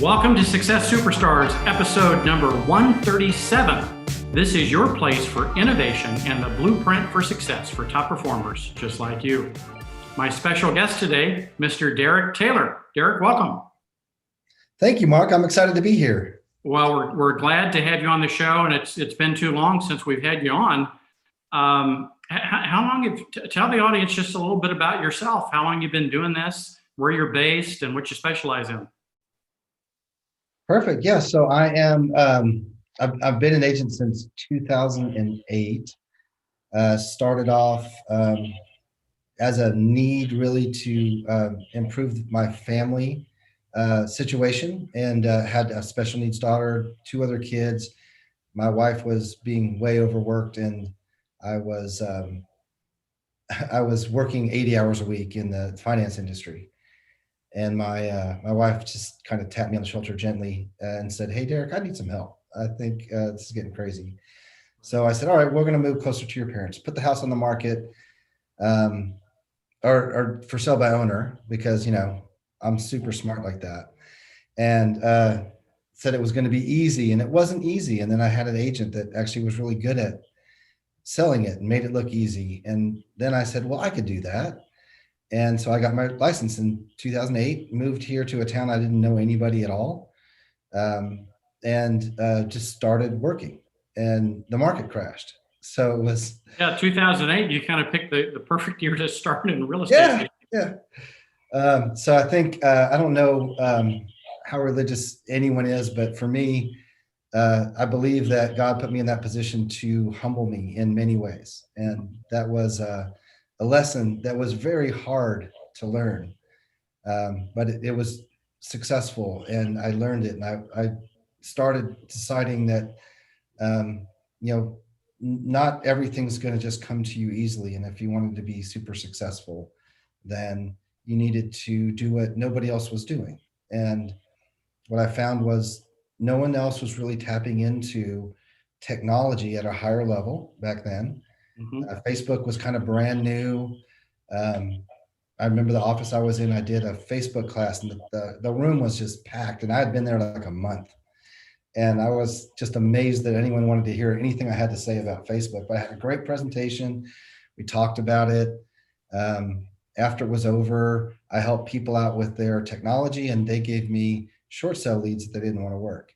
Welcome to Success Superstars, episode number 137. This is your place for innovation and the blueprint for success for top performers just like you. My special guest today, Mr. Derek Taylor. Derek, welcome. Thank you, Mark. I'm excited to be here. Well, we're glad to have you on the show, and it's been too long since we've had you on. How long tell the audience just a little bit about yourself, how long you've been doing this, where you're based, and what you specialize in. Perfect. Yeah. So I am, I've been an agent since 2008. Started off as a need really to improve my family situation, and had a special needs daughter, 2 other kids. My wife was being way overworked, and I was working 80 hours a week in the finance industry. And my wife just kind of tapped me on the shoulder gently and said, "Hey, Derek, I need some help. I think this is getting crazy." So I said, "All right, we're going to move closer to your parents. Put the house on the market, or for sale by owner, because I'm super smart like that." And said it was going to be easy, and it wasn't easy. And then I had an agent that actually was really good at selling it and made it look easy. And then I said, "Well, I could do that." And so I got my license in 2008, moved here to a town I didn't know anybody at all, and just started working, and the market crashed. So it was... Yeah, 2008, you kind of picked the perfect year to start in real estate. Yeah. So I think, I don't know how religious anyone is, but for me, I believe that God put me in that position to humble me in many ways. And that was a lesson that was very hard to learn, but it was successful, and I learned it. And I started deciding that, not everything's going to just come to you easily. And if you wanted to be super successful, then you needed to do what nobody else was doing. And what I found was no one else was really tapping into technology at a higher level back then. Facebook was kind of brand new. I remember the office I was in, I did a Facebook class, and the room was just packed, and I had been there like a month. And I was just amazed that anyone wanted to hear anything I had to say about Facebook. But I had a great presentation. We talked about it. After it was over, I helped people out with their technology, and they gave me short sale leads that they didn't want to work.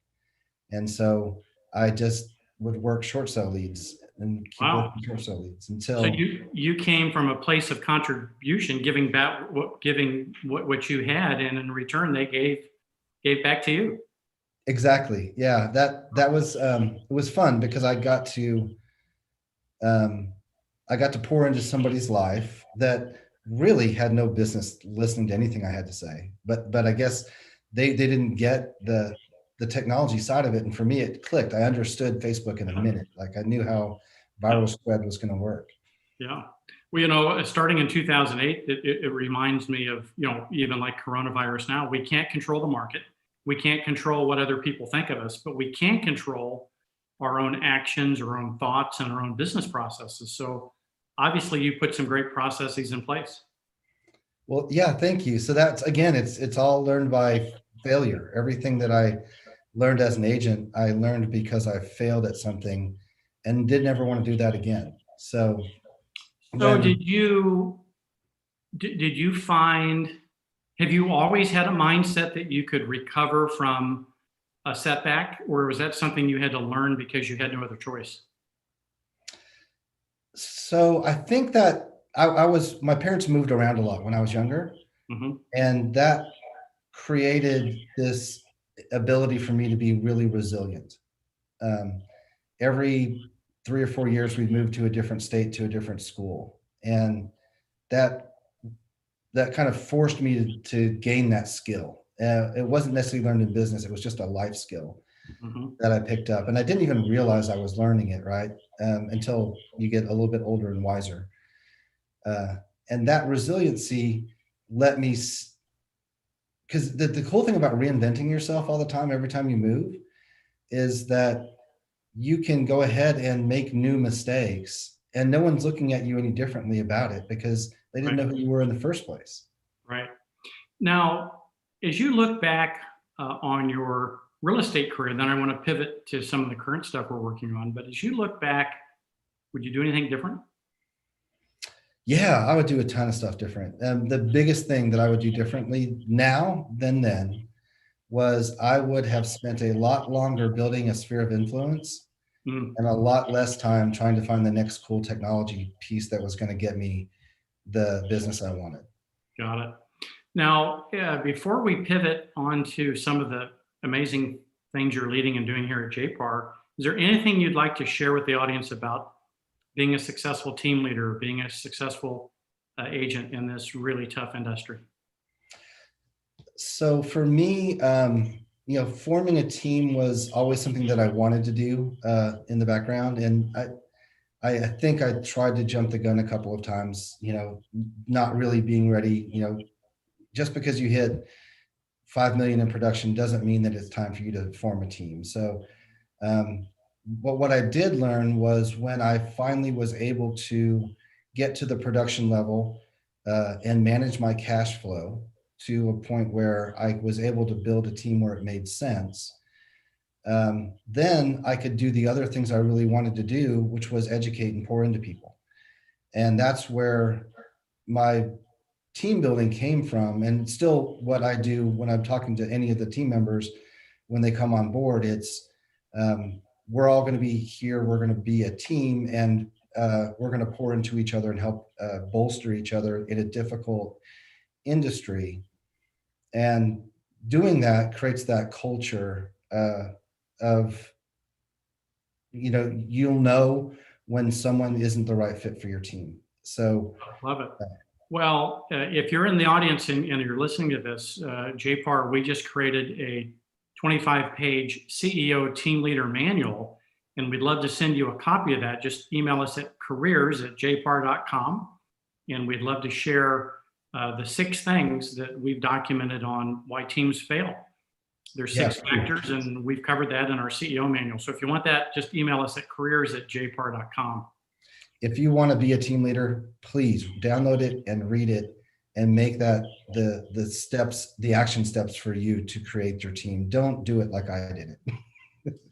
And so I just would work short sale leads and keep working short sale leads until... So you came from a place of contribution, giving back what you had, and in return they gave back to you. Exactly. Yeah. That was it was fun, because I got to pour into somebody's life that really had no business listening to anything I had to say. But I guess they didn't get the technology side of it. And for me, it clicked. I understood Facebook in a minute. Like, I knew how viral spread was going to work. Yeah. Well, starting in 2008, it reminds me of, even like coronavirus now, we can't control the market. We can't control what other people think of us, but we can control our own actions, our own thoughts, and our own business processes. So obviously you put some great processes in place. Well, yeah, thank you. So that's, again, it's all learned by failure. Everything that I learned as an agent, I learned because I failed at something and didn't ever want to do that again. So did you find, have you always had a mindset that you could recover from a setback, or was that something you had to learn because you had no other choice? So I think that my parents moved around a lot when I was younger, and that created this ability for me to be really resilient. Every 3 or 4 years, we'd move to a different state, to a different school. And that kind of forced me to gain that skill. It wasn't necessarily learned in business. It was just a life skill that I picked up. And I didn't even realize I was learning it, right? Until you get a little bit older and wiser. And that resiliency let me, because the cool thing about reinventing yourself all the time, every time you move, is that you can go ahead and make new mistakes, and no one's looking at you any differently about it, because they didn't know who you were in the first place. Right. Now, as you look back on your real estate career. Then I want to pivot to some of the current stuff we're working on. But as you look back, would you do anything different? Yeah, I would do a ton of stuff different. The biggest thing that I would do differently now than then was I would have spent a lot longer building a sphere of influence Mm, and a lot less time trying to find the next cool technology piece that was going to get me the business I wanted. got it. Now, before we pivot on to some of the amazing things you're leading and doing here at JPAR, is there anything you'd like to share with the audience about being a successful team leader, being a successful agent in this really tough industry? So for me, forming a team was always something that I wanted to do in the background. And I think I tried to jump the gun a couple of times, not really being ready. Just because you hit 5 million in production doesn't mean that it's time for you to form a team. So but what I did learn was when I finally was able to get to the production level and manage my cash flow to a point where I was able to build a team where it made sense, then I could do the other things I really wanted to do, which was educate and pour into people. And that's where my team building came from. And still what I do when I'm talking to any of the team members, when they come on board, it's we're all going to be here. We're going to be a team, and we're going to pour into each other and help bolster each other in a difficult industry. And doing that creates that culture of, you'll know when someone isn't the right fit for your team. So Love it. Well, if you're in the audience and you're listening to this, JPAR, we just created a 25-page CEO team leader manual, and we'd love to send you a copy of that. Just email us at careers@jpar.com, and we'd love to share the 6 things that we've documented on why teams fail. There's 6 factors, and we've covered that in our CEO manual. So if you want that, just email us at careers@jpar.com. If you want to be a team leader, please download it and read it and make that the steps, the action steps for you to create your team. Don't do it like I did it.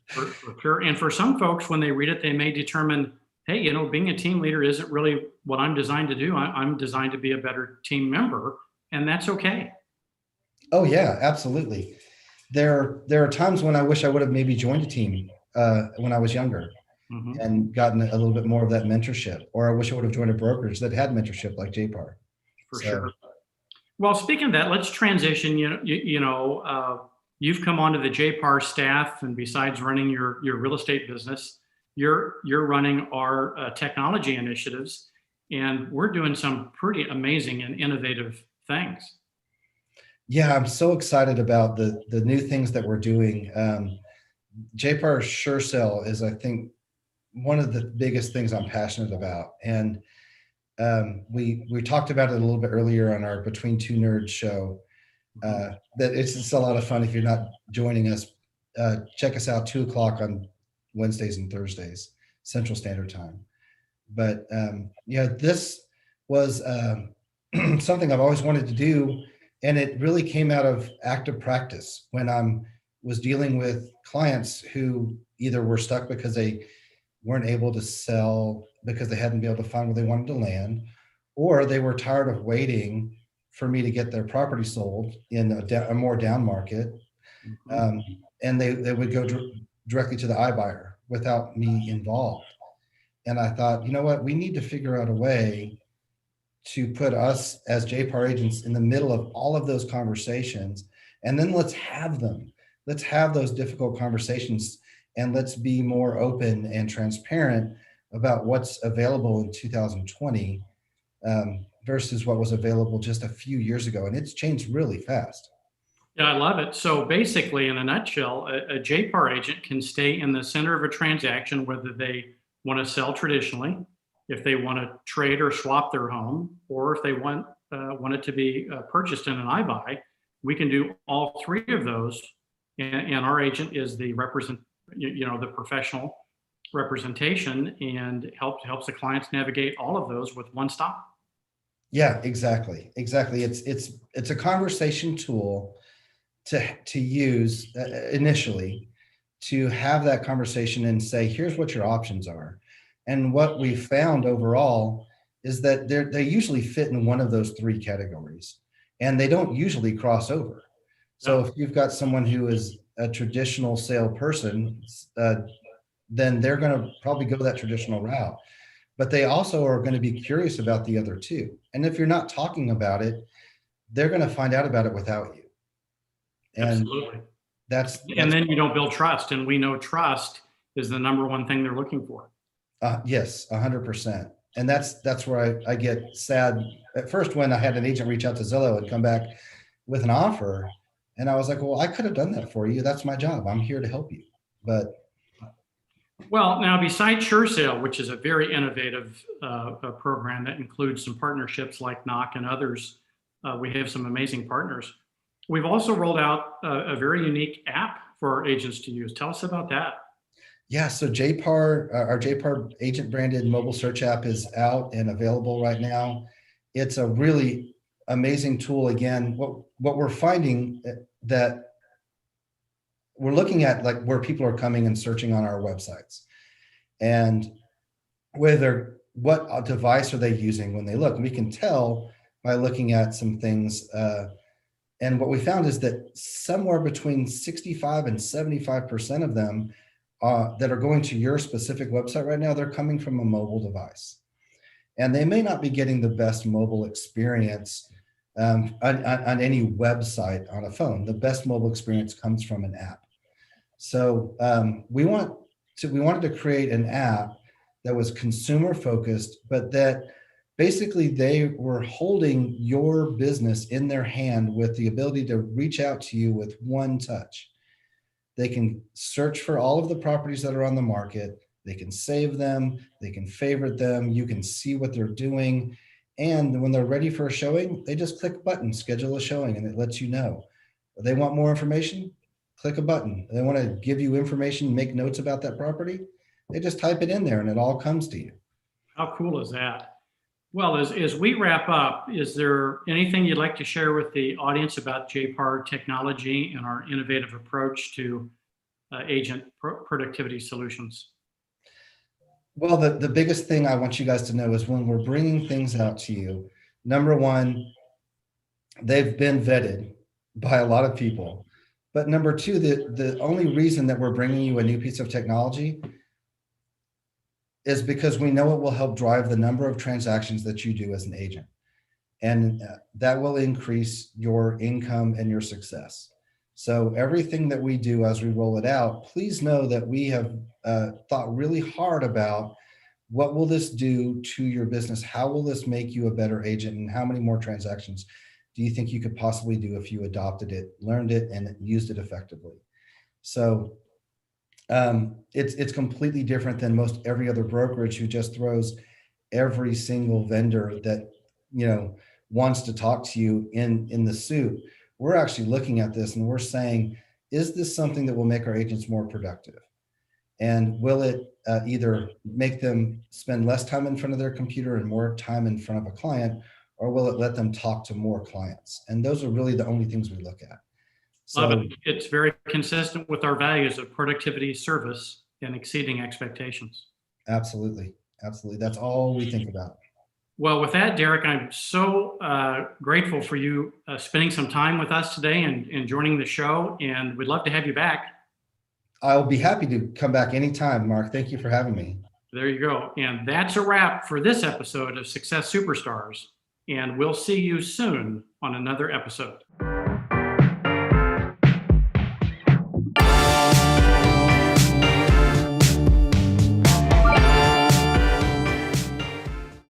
For sure. And for some folks, when they read it, they may determine, hey, being a team leader isn't really what I'm designed to do. I'm designed to be a better team member, and that's okay. Oh yeah, absolutely. There are times when I wish I would have maybe joined a team when I was younger. Mm-hmm. And gotten a little bit more of that mentorship, or I wish I would have joined a brokerage that had mentorship like JPAR. For sure. Well, speaking of that, let's transition. You've come onto the JPAR staff, and besides running your real estate business, you're running our technology initiatives, and we're doing some pretty amazing and innovative things. Yeah, I'm so excited about the new things that we're doing. JPAR SureSell is, I think, one of the biggest things I'm passionate about. And we talked about it a little bit earlier on our Between Two Nerds show, that it's just a lot of fun. If you're not joining us, check us out 2:00 on Wednesdays and Thursdays, Central Standard Time. But this was something I've always wanted to do. And it really came out of active practice when I was dealing with clients who either were stuck because they weren't able to sell because they hadn't been able to find where they wanted to land, or they were tired of waiting for me to get their property sold in a more down market. Mm-hmm. And they would go directly to the iBuyer without me involved. And I thought, you know what, we need to figure out a way to put us as JPAR agents in the middle of all of those conversations. And then let's have them. Let's have those difficult conversations. And let's be more open and transparent about what's available in 2020 versus what was available just a few years ago. And it's changed really fast. Yeah, I love it. So basically, in a nutshell, a JPAR agent can stay in the center of a transaction, whether they want to sell traditionally, if they want to trade or swap their home, or if they want it to be purchased in an iBuy. We can do all 3 of those. And our agent is the the professional representation, and helps the clients navigate all of those with one stop. Yeah, exactly. It's a conversation tool to use initially, to have that conversation and say, here's what your options are. And what we found overall is that they usually fit in one of those three categories, and they don't usually cross over. So if you've got someone who is a traditional sale person, then they're going to probably go that traditional route. But they also are going to be curious about the other two. And if you're not talking about it, they're going to find out about it without you. And Absolutely. And then you don't build trust. And we know trust is the number one thing they're looking for. Yes, 100%. And that's where I get sad at first when I had an agent reach out to Zillow and come back with an offer. And I was like, well, I could have done that for you. That's my job. I'm here to help you. But well, now besides SureSale, which is a very innovative program that includes some partnerships like Knock and others, we have some amazing partners. We've also rolled out a very unique app for our agents to use. Tell us about that. Yeah, so JPAR, our JPAR agent branded mobile search app is out and available right now. It's a really amazing tool. Again, what we're finding that we're looking at, like, where people are coming and searching on our websites, and what device are they using when they look. And we can tell by looking at some things. And what we found is that somewhere between 65 and 75% of them that are going to your specific website right now, they're coming from a mobile device. And they may not be getting the best mobile experience on any website on a phone. The best mobile experience comes from an app. So we wanted to create an app that was consumer focused, but that basically they were holding your business in their hand with the ability to reach out to you with one touch. They can search for all of the properties that are on the market. They can save them. They can favorite them. You can see what they're doing. And when they're ready for a showing, they just click a button, schedule a showing, and it lets you know. If they want more information, click a button. If they want to give you information, make notes about that property, they just type it in there and it all comes to you. How cool is that? Well, as we wrap up, is there anything you'd like to share with the audience about JPAR technology and our innovative approach to agent productivity solutions? Well, the biggest thing I want you guys to know is when we're bringing things out to you, number one, they've been vetted by a lot of people. But number two, the only reason that we're bringing you a new piece of technology is because we know it will help drive the number of transactions that you do as an agent. And that will increase your income and your success. So everything that we do as we roll it out, please know that we have thought really hard about what will this do to your business? How will this make you a better agent? And how many more transactions do you think you could possibly do if you adopted it, learned it, and used it effectively? So it's completely different than most every other brokerage who just throws every single vendor that wants to talk to you in the soup. We're actually looking at this and we're saying, is this something that will make our agents more productive? And will it either make them spend less time in front of their computer and more time in front of a client, or will it let them talk to more clients? And those are really the only things we look at. So, love it. It's very consistent with our values of productivity, service, and exceeding expectations. Absolutely. Absolutely. That's all we think about. Well, with that, Derek, I'm so grateful for you spending some time with us today and joining the show, and we'd love to have you back. I'll be happy to come back anytime, Mark. Thank you for having me. There you go. And that's a wrap for this episode of Success Superstars, and we'll see you soon on another episode.